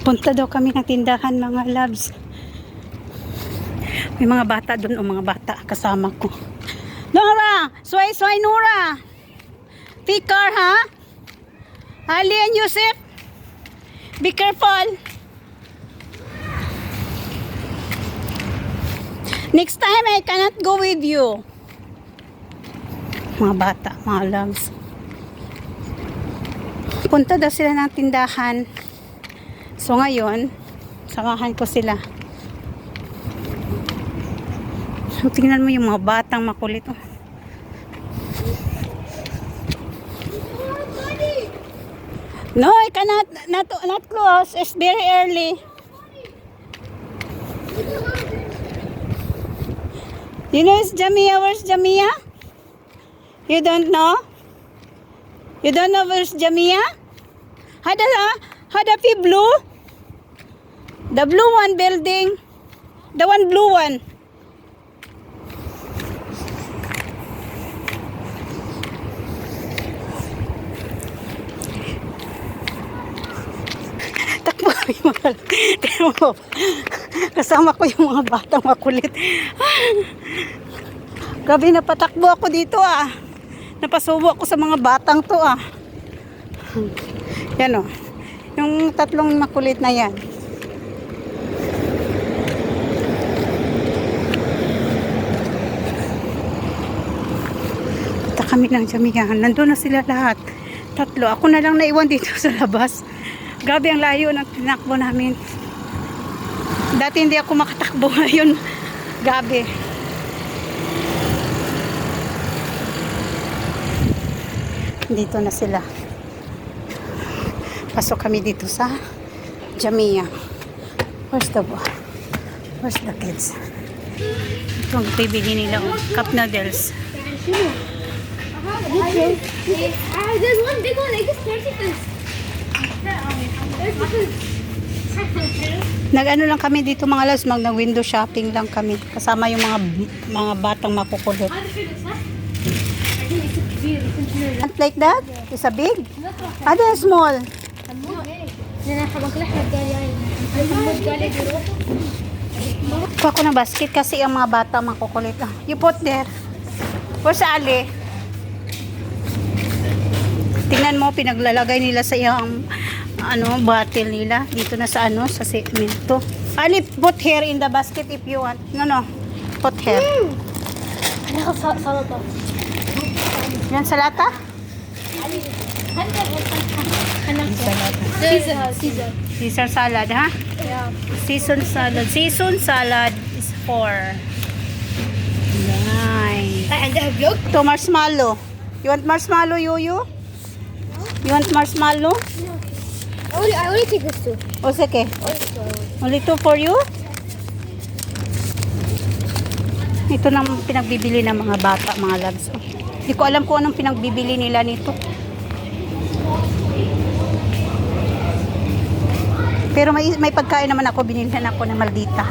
Punta daw kami ng tindahan, mga loves. May mga bata doon, o mga bata kasama ko. Nora! Sway, Nora! Take car, ha? Ali and Yusuf, be careful. Next time, I cannot go with you. Mga bata, mga loves. Punta daw sila ng tindahan. So ngayon, samahan ko sila. So, tingnan mo yung mga batang makulit. Oh. No, I cannot, not close. It's very early. You know it's Jamia? Where's Jamia? You don't know? You don't know where's Jamia? Hadapi blue? The blue one building. The one blue one. Takbo yung mga... Kasama ko yung mga batang makulit. Grabe, napatakbo ako dito ah. Napasubo ako sa mga batang to ah. Yan o. Yung tatlong makulit na yan. Punta kami ng Jamiahan. Nandun na sila lahat. Tatlo. Ako na lang naiwan dito sa labas. Grabe ang layo ng tinakbo namin. Dati hindi ako makatakbo ngayon. Grabe. Dito na sila. Pasok kami dito sa Jamia. Where's the kids? Itong bibili nila cup noodles. There's one big one. I guess 30 cents. Nag-ano lang kami dito mga loves, mag-window shopping lang kami. Kasama yung mga batang makukulot. Not like that? It's a big? Ada small? Kuha ko ng basket kasi ang mga bata makukulit. You put there. Where's Ali? Tingnan mo, pinaglalagay nila sa iyang bottle nila. Dito na sa sa semento. Ali, put here in the basket if you want. No. Put here. Salata. Yan salata? Caesar salad, ha? Yeah. Season salad is 4. Nice. And they have yolk. To marshmallow. You want marshmallow, Yuyu? You want marshmallow? I only take this two. O sige. Only 2 for you? Ito nang pinagbibili ng mga bata, mga loves. Hindi ko alam kung anong pinagbibili nila nito. Pero may pagkain naman ako, binilhan ako ng maldita.